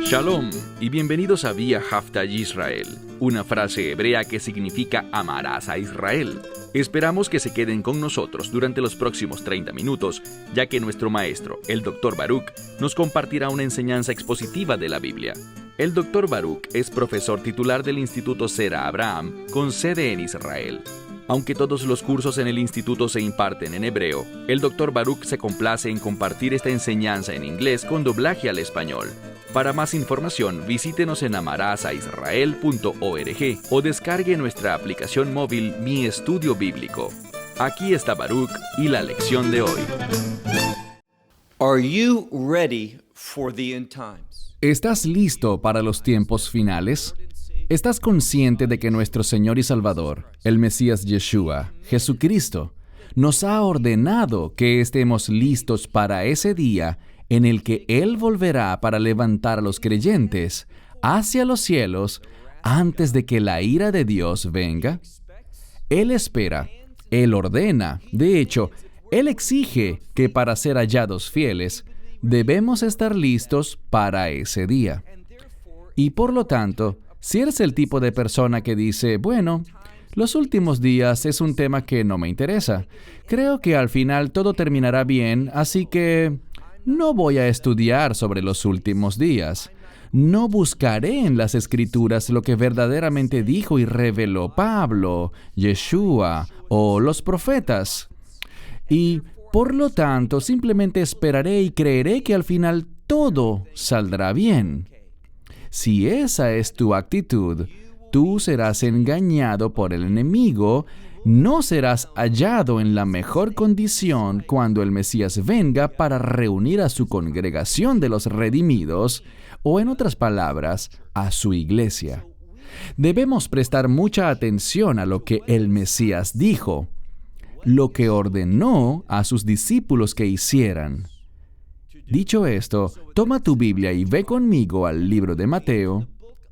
Shalom y bienvenidos a Vía Haftaj Israel, una frase hebrea que significa amarás a Israel. Esperamos que se queden con nosotros durante los próximos 30 minutos, ya que nuestro maestro, el Dr. Baruch, nos compartirá una enseñanza expositiva de la Biblia. El Dr. Baruch es profesor titular del Instituto Sera Abraham, con sede en Israel. Aunque todos los cursos en el instituto se imparten en hebreo, el Dr. Baruch se complace en compartir esta enseñanza en inglés con doblaje al español. Para más información, visítenos en amarasaisrael.org o descargue nuestra aplicación móvil Mi Estudio Bíblico. Aquí está Baruch y la lección de hoy. Are you ready for the end times? ¿Estás listo para los tiempos finales? ¿Estás consciente de que nuestro Señor y Salvador, el Mesías Yeshua, Jesucristo, nos ha ordenado que estemos listos para ese día en el que Él volverá para levantar a los creyentes hacia los cielos antes de que la ira de Dios venga? Él espera, Él ordena, de hecho, Él exige que para ser hallados fieles, debemos estar listos para ese día. Y por lo tanto, si eres el tipo de persona que dice, bueno, los últimos días es un tema que no me interesa, creo que al final todo terminará bien, así que no voy a estudiar sobre los últimos días. No buscaré en las Escrituras lo que verdaderamente dijo y reveló Pablo, Yeshua o los profetas. Y por lo tanto, simplemente esperaré y creeré que al final todo saldrá bien. Si esa es tu actitud, tú serás engañado por el enemigo, no serás hallado en la mejor condición cuando el Mesías venga para reunir a su congregación de los redimidos, o en otras palabras, a su iglesia. Debemos prestar mucha atención a lo que el Mesías dijo, lo que ordenó a sus discípulos que hicieran. Dicho esto, toma tu Biblia y ve conmigo al libro de Mateo,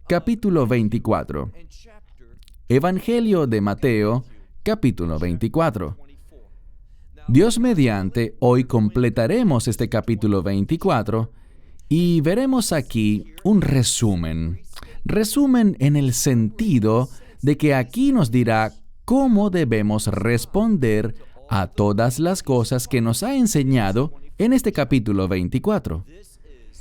capítulo 24. Evangelio de Mateo, capítulo 24. Dios mediante, hoy completaremos este capítulo 24 y veremos aquí un resumen. Resumen en el sentido de que aquí nos dirá cómo debemos responder a todas las cosas que nos ha enseñado en este capítulo 24.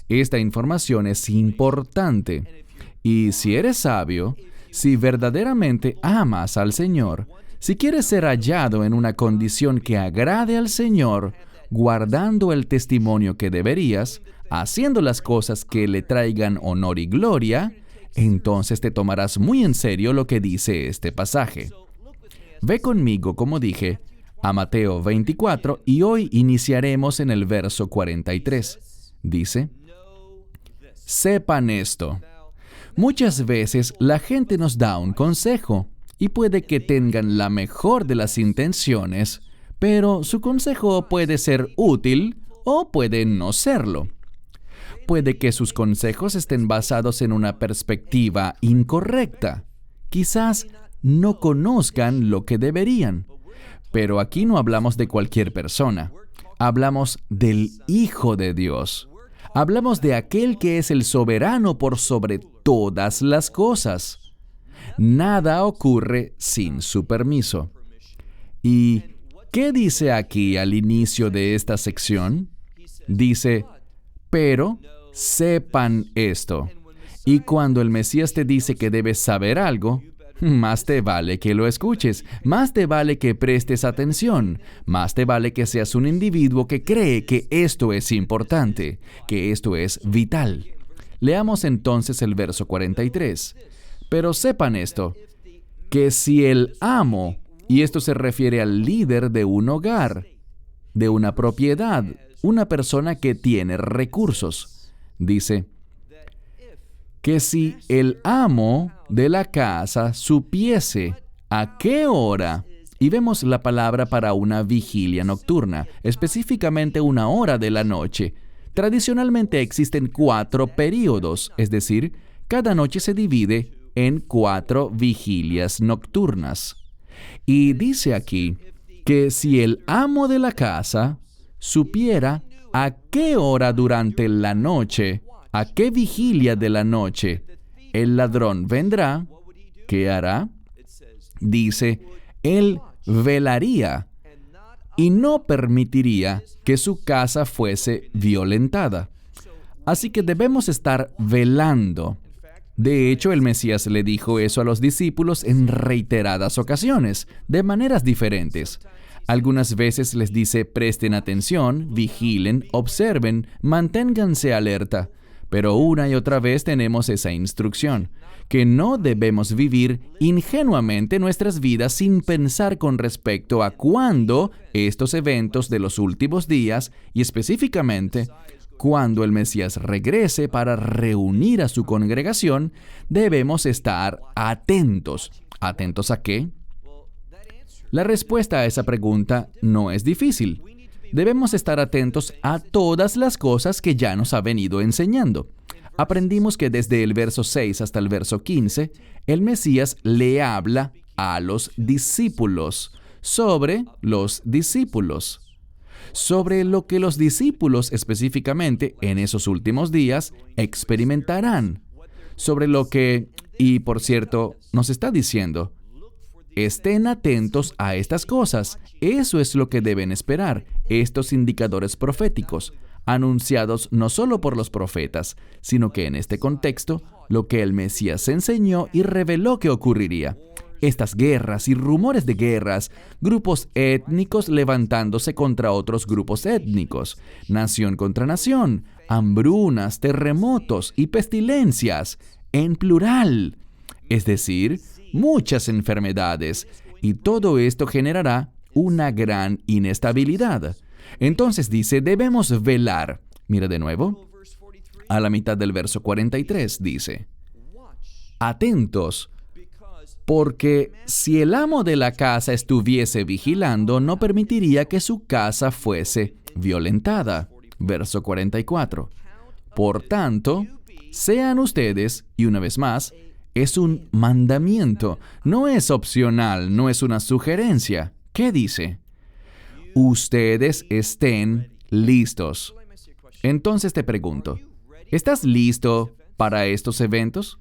Esta información es importante. Y si eres sabio, si verdaderamente amas al Señor, si quieres ser hallado en una condición que agrade al Señor, guardando el testimonio que deberías, haciendo las cosas que le traigan honor y gloria, entonces te tomarás muy en serio lo que dice este pasaje. Ve conmigo, como dije, a Mateo 24 y hoy iniciaremos en el verso 43. Dice, sepan esto. Muchas veces la gente nos da un consejo y puede que tengan la mejor de las intenciones, pero su consejo puede ser útil o puede no serlo. Puede que sus consejos estén basados en una perspectiva incorrecta. Quizás no conozcan lo que deberían. Pero aquí no hablamos de cualquier persona. Hablamos del Hijo de Dios. Hablamos de aquel que es el soberano por sobre todas las cosas. Nada ocurre sin su permiso. ¿Y qué dice aquí al inicio de esta sección? Dice, pero sepan esto. Y cuando el Mesías te dice que debes saber algo, más te vale que lo escuches, más te vale que prestes atención, más te vale que seas un individuo que cree que esto es importante, que esto es vital. Leamos entonces el verso 43. Pero sepan esto, que si el amo, y esto se refiere al líder de un hogar, de una propiedad, una persona que tiene recursos, dice, que si el amo de la casa supiese a qué hora, y vemos la palabra para una vigilia nocturna, específicamente una hora de la noche. Tradicionalmente existen 4 períodos, es decir, cada noche se divide en 4 vigilias nocturnas. Y dice aquí que si el amo de la casa supiera a qué hora durante la noche ¿A qué vigilia de la noche el ladrón vendrá? ¿Qué hará? Dice, él velaría y no permitiría que su casa fuese violentada. Así que debemos estar velando. De hecho, el Mesías le dijo eso a los discípulos en reiteradas ocasiones, de maneras diferentes. Algunas veces les dice, presten atención, vigilen, observen, manténganse alerta. Pero una y otra vez tenemos esa instrucción, que no debemos vivir ingenuamente nuestras vidas sin pensar con respecto a cuándo estos eventos de los últimos días, y específicamente cuando el Mesías regrese para reunir a su congregación, debemos estar atentos. ¿Atentos a qué? La respuesta a esa pregunta no es difícil. Debemos estar atentos a todas las cosas que ya nos ha venido enseñando. Aprendimos que desde el verso 6 hasta el verso 15, el Mesías le habla a los discípulos, sobre los discípulos, sobre lo que los discípulos específicamente en esos últimos días experimentarán, sobre lo que, y por cierto, nos está diciendo, estén atentos a estas cosas. Eso es lo que deben esperar, estos indicadores proféticos, anunciados no solo por los profetas, sino que en este contexto, lo que el Mesías enseñó y reveló que ocurriría. Estas guerras y rumores de guerras, grupos étnicos levantándose contra otros grupos étnicos, nación contra nación, hambrunas, terremotos y pestilencias, en plural. Es decir, muchas enfermedades, y todo esto generará una gran inestabilidad. Entonces dice, debemos velar. Mira de nuevo, a la mitad del verso 43 dice, atentos, porque si el amo de la casa estuviese vigilando, no permitiría que su casa fuese violentada. Verso 44. Por tanto, sean ustedes, y una vez más, es un mandamiento, no es opcional, no es una sugerencia. ¿Qué dice? Ustedes estén listos. Entonces te pregunto, ¿estás listo para estos eventos?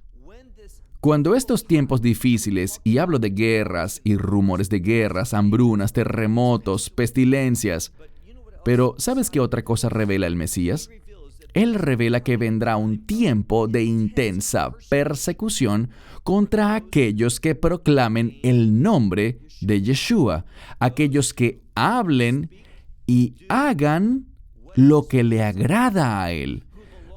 Cuando estos tiempos difíciles, y hablo de guerras y rumores de guerras, hambrunas, terremotos, pestilencias, pero ¿sabes qué otra cosa revela el Mesías? Él revela que vendrá un tiempo de intensa persecución contra aquellos que proclamen el nombre de Yeshua, aquellos que hablen y hagan lo que le agrada a Él,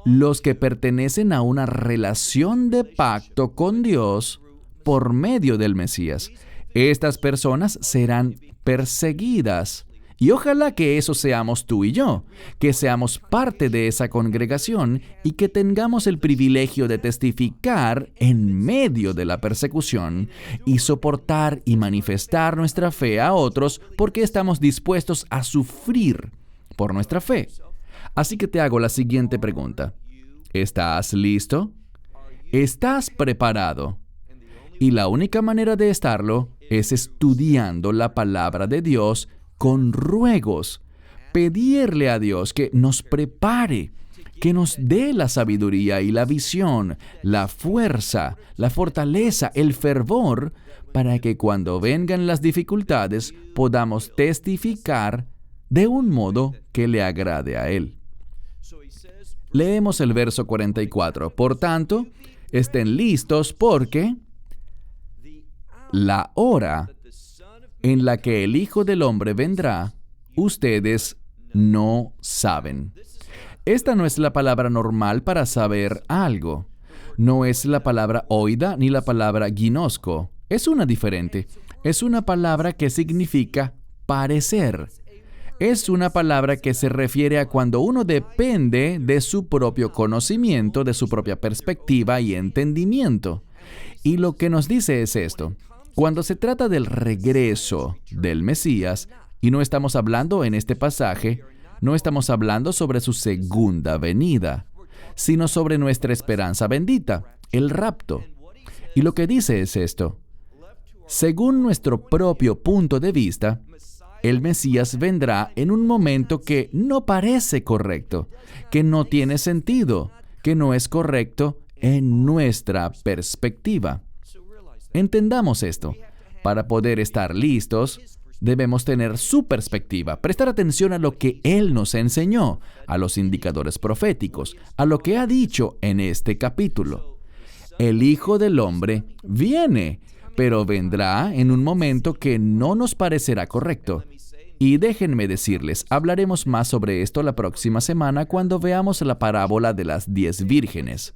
los que pertenecen a una relación de pacto con Dios por medio del Mesías. Estas personas serán perseguidas. Y ojalá que eso seamos tú y yo, que seamos parte de esa congregación y que tengamos el privilegio de testificar en medio de la persecución y soportar y manifestar nuestra fe a otros porque estamos dispuestos a sufrir por nuestra fe. Así que te hago la siguiente pregunta. ¿Estás listo? ¿Estás preparado? Y la única manera de estarlo es estudiando la palabra de Dios con ruegos, pedirle a Dios que nos prepare, que nos dé la sabiduría y la visión, la fuerza, la fortaleza, el fervor, para que cuando vengan las dificultades podamos testificar de un modo que le agrade a Él. Leemos el verso 44. Por tanto, estén listos porque la hora en la que el Hijo del Hombre vendrá, ustedes no saben. Esta no es la palabra normal para saber algo. No es la palabra oida ni la palabra ginosco. Es una diferente. Es una palabra que significa parecer. Es una palabra que se refiere a cuando uno depende de su propio conocimiento, de su propia perspectiva y entendimiento. Y lo que nos dice es esto. Cuando se trata del regreso del Mesías, y no estamos hablando en este pasaje, no estamos hablando sobre su segunda venida, sino sobre nuestra esperanza bendita, el rapto. Y lo que dice es esto. Según nuestro propio punto de vista, el Mesías vendrá en un momento que no parece correcto, que no tiene sentido, que no es correcto en nuestra perspectiva. Entendamos esto. Para poder estar listos, debemos tener su perspectiva, prestar atención a lo que Él nos enseñó, a los indicadores proféticos, a lo que ha dicho en este capítulo. El Hijo del Hombre viene, pero vendrá en un momento que no nos parecerá correcto. Y déjenme decirles, hablaremos más sobre esto la próxima semana cuando veamos la parábola de las 10 vírgenes.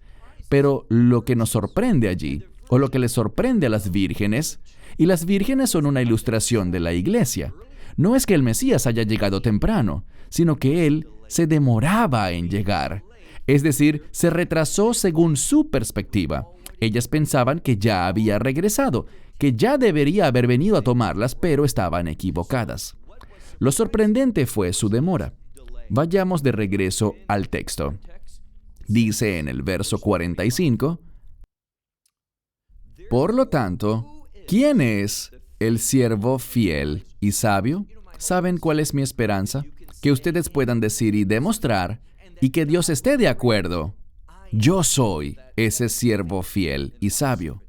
Pero lo que nos sorprende allí, o lo que les sorprende a las vírgenes, y las vírgenes son una ilustración de la iglesia, no es que el Mesías haya llegado temprano, sino que Él se demoraba en llegar. Es decir, se retrasó según su perspectiva. Ellas pensaban que ya había regresado, que ya debería haber venido a tomarlas, pero estaban equivocadas. Lo sorprendente fue su demora. Vayamos de regreso al texto. Dice en el verso 45, por lo tanto, ¿quién es el siervo fiel y sabio? ¿Saben cuál es mi esperanza? Que ustedes puedan decir y demostrar, y que Dios esté de acuerdo. Yo soy ese siervo fiel y sabio.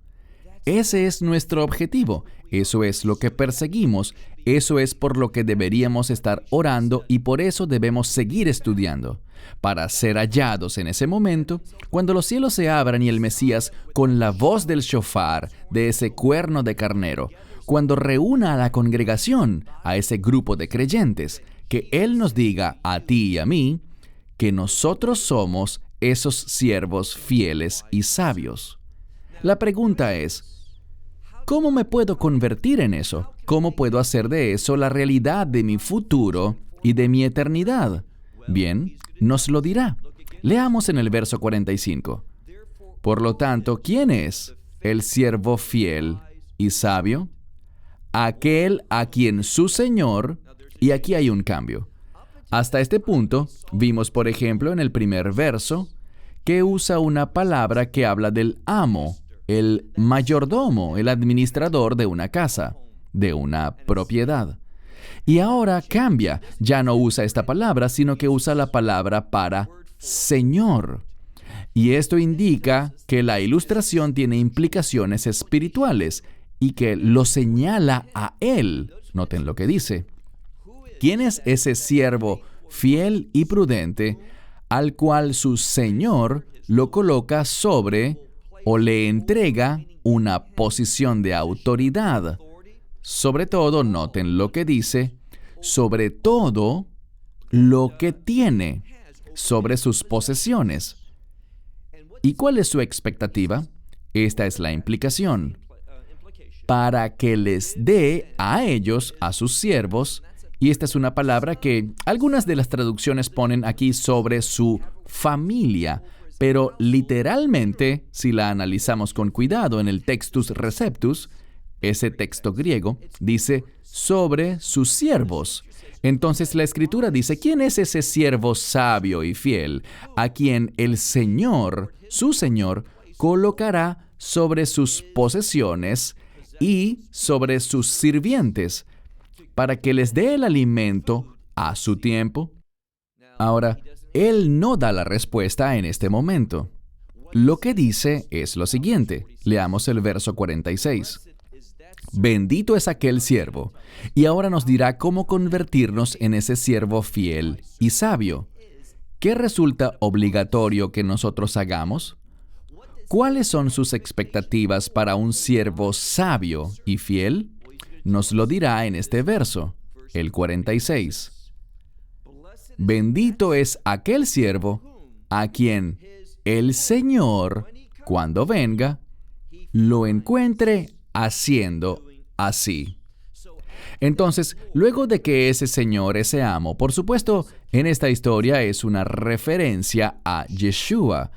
Ese es nuestro objetivo. Eso es lo que perseguimos. Eso es por lo que deberíamos estar orando y por eso debemos seguir estudiando. Para ser hallados en ese momento, cuando los cielos se abran y el Mesías, con la voz del shofar, de ese cuerno de carnero, cuando reúna a la congregación, a ese grupo de creyentes, que Él nos diga a ti y a mí, que nosotros somos esos siervos fieles y sabios. La pregunta es, ¿cómo me puedo convertir en eso? ¿Cómo puedo hacer de eso la realidad de mi futuro y de mi eternidad? Bien, nos lo dirá. Leamos en el verso 45. Por lo tanto, ¿quién es el siervo fiel y sabio? Aquel a quien su Señor, y aquí hay un cambio. Hasta este punto, vimos, por ejemplo, en el primer verso, que usa una palabra que habla del amo, el mayordomo, el administrador de una casa, de una propiedad. Y ahora cambia, ya no usa esta palabra, sino que usa la palabra para Señor. Y esto indica que la ilustración tiene implicaciones espirituales y que lo señala a Él. Noten lo que dice. ¿Quién es ese siervo fiel y prudente al cual su Señor lo coloca sobre o le entrega una posición de autoridad? Sobre todo, noten lo que dice, sobre todo lo que tiene, sobre sus posesiones. ¿Y cuál es su expectativa? Esta es la implicación. Para que les dé a ellos, a sus siervos, y esta es una palabra que algunas de las traducciones ponen aquí sobre su familia, pero literalmente, si la analizamos con cuidado en el Textus Receptus, ese texto griego dice sobre sus siervos. Entonces la Escritura dice, ¿quién es ese siervo sabio y fiel a quien el Señor, su Señor, colocará sobre sus posesiones y sobre sus sirvientes, para que les dé el alimento a su tiempo? Ahora, Él no da la respuesta en este momento. Lo que dice es lo siguiente. Leamos el verso 46. Bendito es aquel siervo. Y ahora nos dirá cómo convertirnos en ese siervo fiel y sabio. ¿Qué resulta obligatorio que nosotros hagamos? ¿Cuáles son sus expectativas para un siervo sabio y fiel? Nos lo dirá en este verso, el 46. Bendito es aquel siervo a quien el Señor, cuando venga, lo encuentre haciendo así. Entonces, luego de que ese Señor, ese amo, por supuesto, en esta historia es una referencia a Yeshua,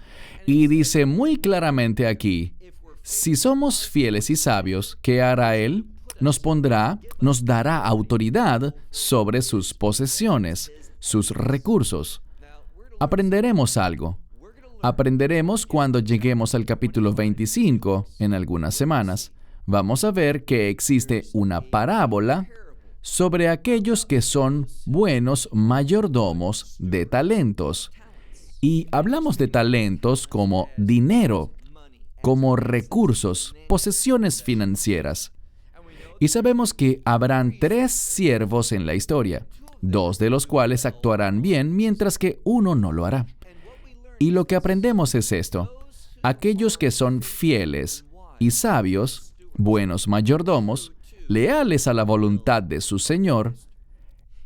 y dice muy claramente aquí, si somos fieles y sabios, ¿qué hará Él? Nos dará autoridad sobre sus posesiones, sus recursos. Aprenderemos algo. Aprenderemos cuando lleguemos al capítulo 25, en algunas semanas. Vamos a ver que existe una parábola sobre aquellos que son buenos mayordomos de talentos. Y hablamos de talentos como dinero, como recursos, posesiones financieras. Y sabemos que habrán 3 siervos en la historia, 2 de los cuales actuarán bien, mientras que uno no lo hará. Y lo que aprendemos es esto: aquellos que son fieles y sabios, buenos mayordomos, leales a la voluntad de su Señor,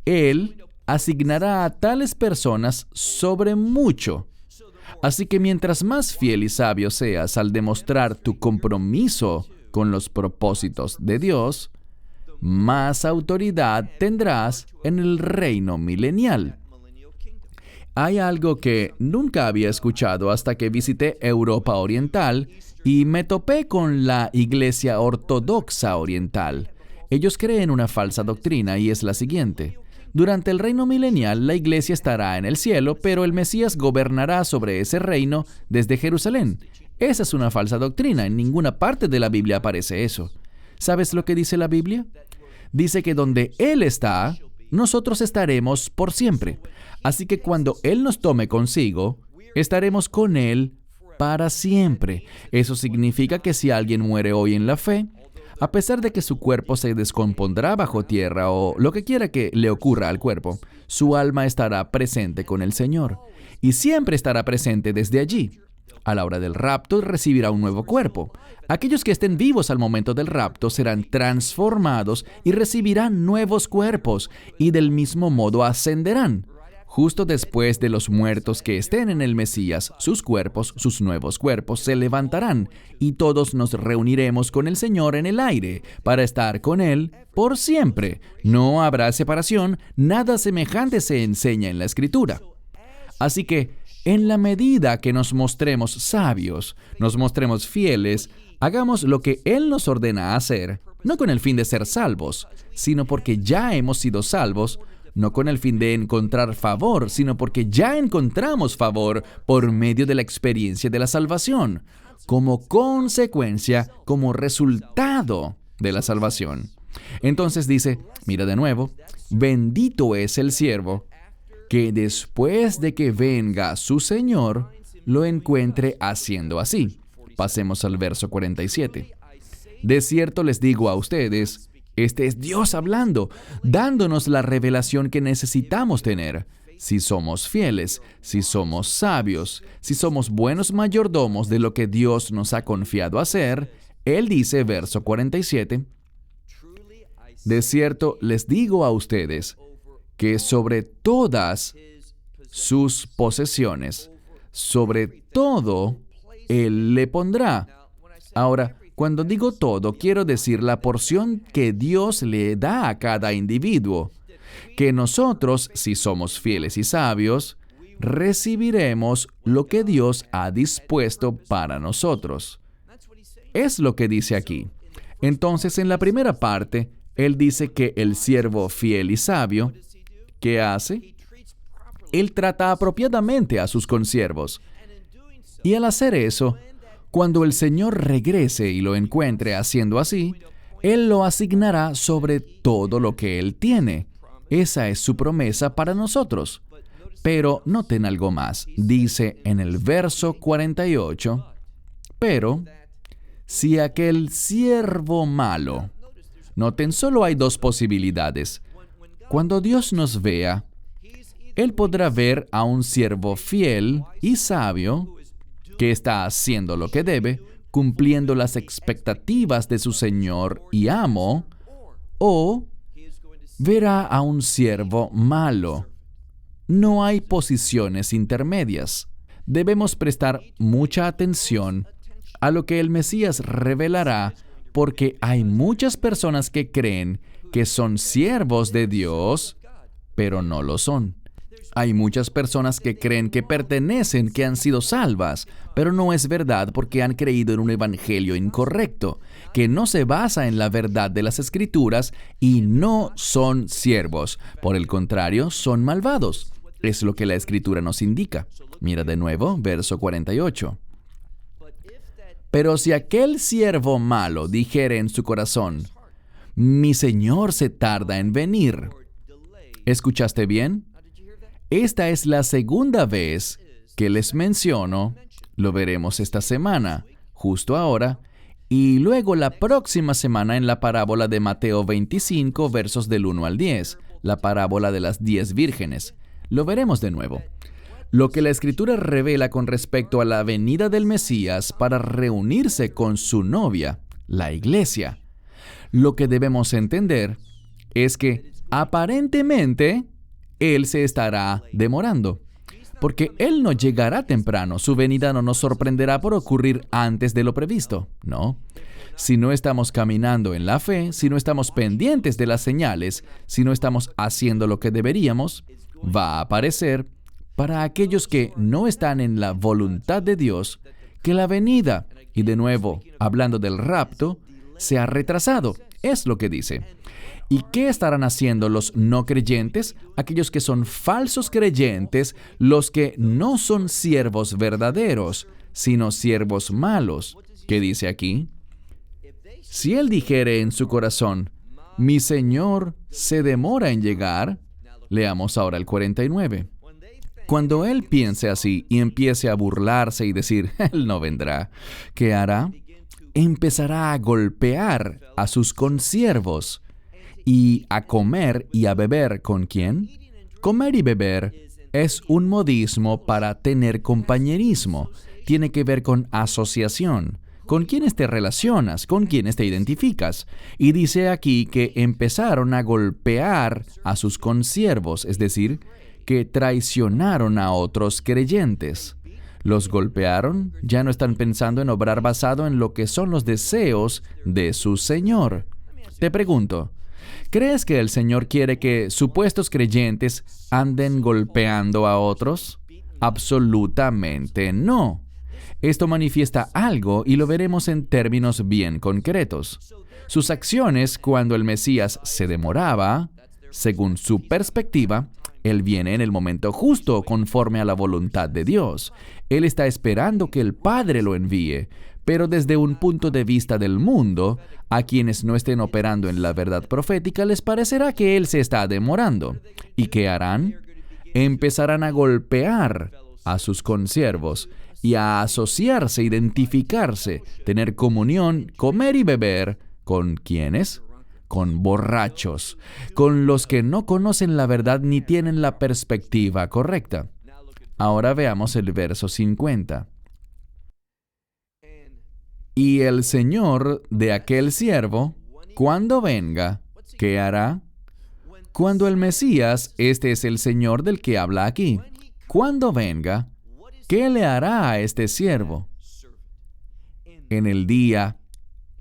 Él asignará a tales personas sobre mucho. Así que mientras más fiel y sabio seas al demostrar tu compromiso con los propósitos de Dios, más autoridad tendrás en el reino milenial. Hay algo que nunca había escuchado hasta que visité Europa Oriental y me topé con la Iglesia Ortodoxa Oriental. Ellos creen una falsa doctrina y es la siguiente: durante el reino milenial, la iglesia estará en el cielo, pero el Mesías gobernará sobre ese reino desde Jerusalén. Esa es una falsa doctrina. En ninguna parte de la Biblia aparece eso. ¿Sabes lo que dice la Biblia? Dice que donde Él está, nosotros estaremos por siempre. Así que cuando Él nos tome consigo, estaremos con Él para siempre. Eso significa que si alguien muere hoy en la fe, a pesar de que su cuerpo se descompondrá bajo tierra o lo que quiera que le ocurra al cuerpo, su alma estará presente con el Señor y siempre estará presente desde allí. A la hora del rapto recibirá un nuevo cuerpo. Aquellos que estén vivos al momento del rapto serán transformados y recibirán nuevos cuerpos y del mismo modo ascenderán. Justo después de los muertos que estén en el Mesías, sus cuerpos, sus nuevos cuerpos, se levantarán y todos nos reuniremos con el Señor en el aire para estar con Él por siempre. No habrá separación, nada semejante se enseña en la Escritura. Así que, en la medida que nos mostremos sabios, nos mostremos fieles, hagamos lo que Él nos ordena hacer, no con el fin de ser salvos, sino porque ya hemos sido salvos, no con el fin de encontrar favor, sino porque ya encontramos favor por medio de la experiencia de la salvación, como consecuencia, como resultado de la salvación. Entonces dice, mira de nuevo, bendito es el siervo que después de que venga su Señor, lo encuentre haciendo así. Pasemos al verso 47. De cierto les digo a ustedes, este es Dios hablando, dándonos la revelación que necesitamos tener. Si somos fieles, si somos sabios, si somos buenos mayordomos de lo que Dios nos ha confiado hacer, Él dice, verso 47, de cierto les digo a ustedes, que sobre todas sus posesiones, sobre todo, Él le pondrá. Ahora, cuando digo todo, quiero decir la porción que Dios le da a cada individuo, que nosotros, si somos fieles y sabios, recibiremos lo que Dios ha dispuesto para nosotros. Es lo que dice aquí. Entonces, en la primera parte, Él dice que el siervo fiel y sabio, ¿qué hace? Él trata apropiadamente a sus consiervos. Y al hacer eso, cuando el Señor regrese y lo encuentre haciendo así, Él lo asignará sobre todo lo que Él tiene. Esa es su promesa para nosotros. Pero noten algo más. Dice en el verso 48, pero si aquel siervo malo... Noten, solo hay 2 posibilidades. Cuando Dios nos vea, Él podrá ver a un siervo fiel y sabio que está haciendo lo que debe, cumpliendo las expectativas de su Señor y amo, o verá a un siervo malo. No hay posiciones intermedias. Debemos prestar mucha atención a lo que el Mesías revelará, porque hay muchas personas que creen que son siervos de Dios, pero no lo son. Hay muchas personas que creen que pertenecen, que han sido salvas, pero no es verdad porque han creído en un evangelio incorrecto, que no se basa en la verdad de las Escrituras y no son siervos. Por el contrario, son malvados. Es lo que la Escritura nos indica. Mira de nuevo, verso 48. Pero si aquel siervo malo dijere en su corazón, mi Señor se tarda en venir. ¿Escuchaste bien? Esta es la segunda vez que les menciono, lo veremos esta semana, justo ahora, y luego la próxima semana en la parábola de Mateo 25, versos del 1 al 10, la parábola de las 10 vírgenes. Lo veremos de nuevo. Lo que la Escritura revela con respecto a la venida del Mesías para reunirse con su novia, la iglesia. Lo que debemos entender es que aparentemente Él se estará demorando, porque Él no llegará temprano. Su venida no nos sorprenderá por ocurrir antes de lo previsto, ¿no? Si no estamos caminando en la fe, si no estamos pendientes de las señales, si no estamos haciendo lo que deberíamos, va a aparecer para aquellos que no están en la voluntad de Dios que la venida, y de nuevo, hablando del rapto, se ha retrasado. Es lo que dice. ¿Y qué estarán haciendo los no creyentes? Aquellos que son falsos creyentes, los que no son siervos verdaderos, sino siervos malos. ¿Qué dice aquí? Si él dijere en su corazón, mi Señor se demora en llegar, leamos ahora el 49. Cuando él piense así y empiece a burlarse y decir, él no vendrá, ¿qué hará? Empezará a golpear a sus consiervos y a comer y a beber. ¿Con quién? Comer y beber es un modismo para tener compañerismo. Tiene que ver con asociación. ¿Con quiénes te relacionas? ¿Con quiénes te identificas? Y dice aquí que empezaron a golpear a sus consiervos, es decir, que traicionaron a otros creyentes. Los golpearon, ya no están pensando en obrar basado en lo que son los deseos de su Señor. Te pregunto, ¿crees que el Señor quiere que supuestos creyentes anden golpeando a otros? Absolutamente no. Esto manifiesta algo y lo veremos en términos bien concretos. Sus acciones cuando el Mesías se demoraba, según su perspectiva, Él viene en el momento justo conforme a la voluntad de Dios. Él está esperando que el Padre lo envíe, pero desde un punto de vista del mundo, a quienes no estén operando en la verdad profética les parecerá que Él se está demorando. ¿Y qué harán? Empezarán a golpear a sus consiervos y a asociarse, identificarse, tener comunión, comer y beber. ¿Con quiénes? Con borrachos, con los que no conocen la verdad ni tienen la perspectiva correcta. Ahora veamos el verso 50. Y el Señor de aquel siervo, cuando venga, ¿qué hará? Cuando el Mesías, este es el Señor del que habla aquí, cuando venga, ¿qué le hará a este siervo? En el día,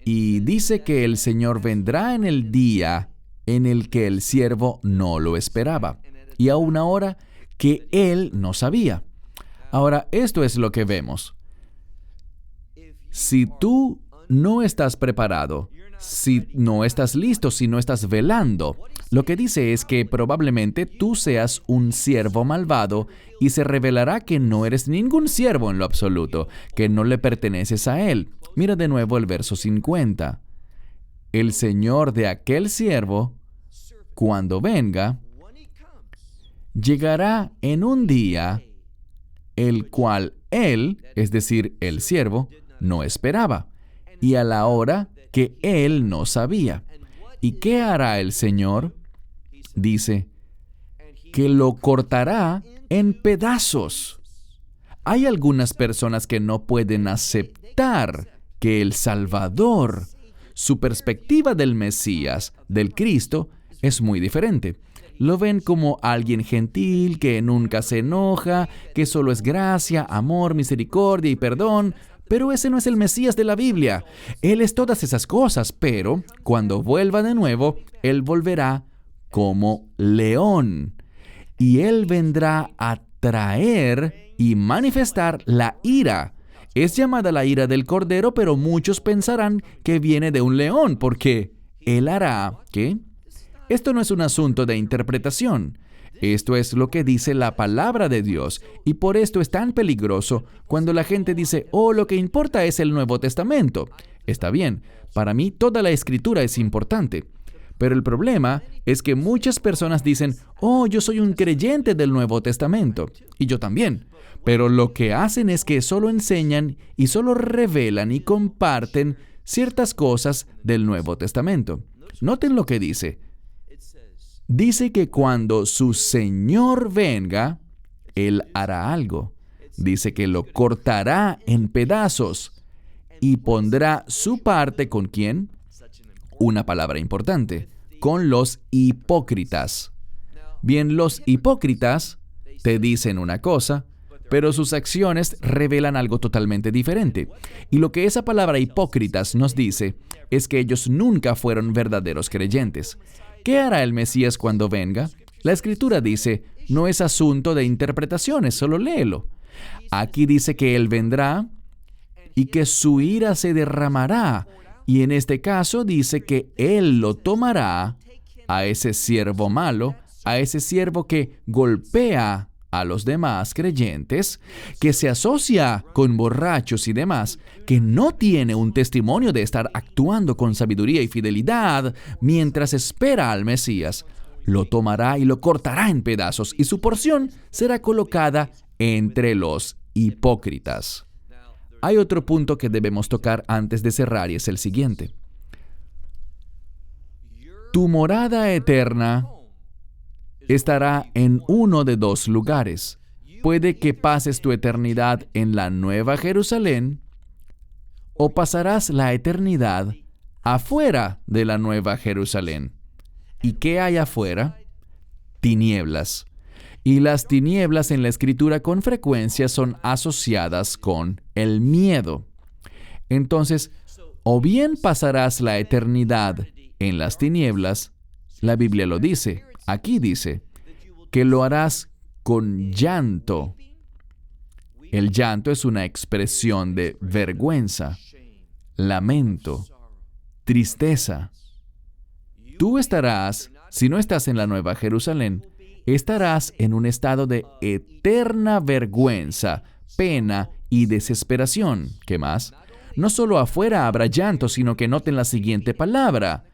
y dice que el Señor vendrá en el día en el que el siervo no lo esperaba, y a una hora que él no sabía. Ahora, esto es lo que vemos. Si tú no estás preparado, si no estás listo, si no estás velando, lo que dice es que probablemente tú seas un siervo malvado y se revelará que no eres ningún siervo en lo absoluto, que no le perteneces a él. Mira de nuevo el verso 50. El Señor de aquel siervo, cuando venga, llegará en un día el cual él, es decir, el siervo, no esperaba, y a la hora que él no sabía. ¿Y qué hará el Señor? Dice, que lo cortará en pedazos. Hay algunas personas que no pueden aceptar que el Salvador, su perspectiva del Mesías, del Cristo, es muy diferente. Lo ven como alguien gentil, que nunca se enoja, que solo es gracia, amor, misericordia y perdón. Pero ese no es el Mesías de la Biblia. Él es todas esas cosas, pero cuando vuelva de nuevo, Él volverá como león. Y Él vendrá a traer y manifestar la ira. Es llamada la ira del Cordero, pero muchos pensarán que viene de un león, porque Él hará, ¿qué? Esto no es un asunto de interpretación. Esto es lo que dice la palabra de Dios, y por esto es tan peligroso cuando la gente dice, oh, lo que importa es el Nuevo Testamento. Está bien, para mí toda la Escritura es importante, Pero el problema es que muchas personas dicen, oh, yo soy un creyente del Nuevo Testamento, y yo también. Pero lo que hacen es que solo enseñan y solo revelan y comparten ciertas cosas del Nuevo Testamento. Noten lo que dice. Dice que cuando su Señor venga, Él hará algo. Dice que lo cortará en pedazos y pondrá su parte ¿con quién? Una palabra importante, con los hipócritas. Bien, los hipócritas te dicen una cosa, pero sus acciones revelan algo totalmente diferente. Y lo que esa palabra hipócritas nos dice es que ellos nunca fueron verdaderos creyentes. ¿Qué hará el Mesías cuando venga? La Escritura dice, no es asunto de interpretaciones, solo léelo. Aquí dice que Él vendrá y que su ira se derramará. Y en este caso dice que Él lo tomará a ese siervo malo, a ese siervo que golpea a los demás creyentes, que se asocia con borrachos y demás, que no tiene un testimonio de estar actuando con sabiduría y fidelidad mientras espera al Mesías. Lo tomará y lo cortará en pedazos, y su porción será colocada entre los hipócritas. Hay otro punto que debemos tocar antes de cerrar y es el siguiente. Tu morada eterna estará en uno de dos lugares. Puede que pases tu eternidad en la Nueva Jerusalén o pasarás la eternidad afuera de la Nueva Jerusalén. ¿Y qué hay afuera? Tinieblas. Y las tinieblas en la Escritura con frecuencia son asociadas con el miedo. Entonces, o bien pasarás la eternidad en las tinieblas, la Biblia lo dice, aquí dice, que lo harás con llanto. El llanto es una expresión de vergüenza, lamento, tristeza. Tú estarás, si no estás en la Nueva Jerusalén, estarás en un estado de eterna vergüenza, pena y desesperación. ¿Qué más? No solo afuera habrá llanto, sino que noten la siguiente palabra: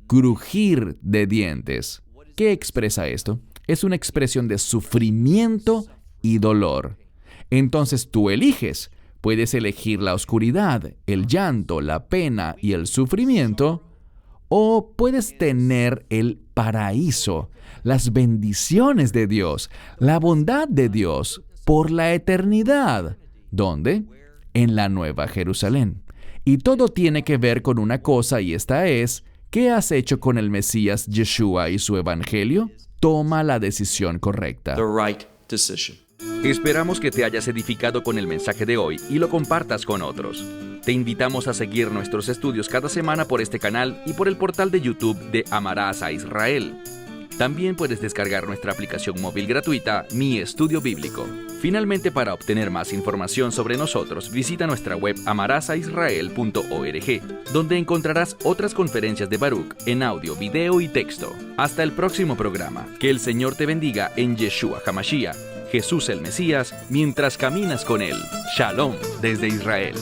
crujir de dientes. ¿Qué expresa esto? Es una expresión de sufrimiento y dolor. Entonces tú eliges. Puedes elegir la oscuridad, el llanto, la pena y el sufrimiento, o puedes tener el paraíso, las bendiciones de Dios, la bondad de Dios por la eternidad. ¿Dónde? En la Nueva Jerusalén. Y todo tiene que ver con una cosa, y esta es: ¿qué has hecho con el Mesías Yeshua y su evangelio? Toma la decisión correcta. The right decision. Esperamos que te hayas edificado con el mensaje de hoy y lo compartas con otros. Te invitamos a seguir nuestros estudios cada semana por este canal y por el portal de YouTube de Amarás a Israel. También puedes descargar nuestra aplicación móvil gratuita, Mi Estudio Bíblico. Finalmente, para obtener más información sobre nosotros, visita nuestra web amarasaisrael.org, donde encontrarás otras conferencias de Baruch en audio, video y texto. Hasta el próximo programa. Que el Señor te bendiga en Yeshua HaMashiach, Jesús el Mesías, mientras caminas con Él. Shalom desde Israel.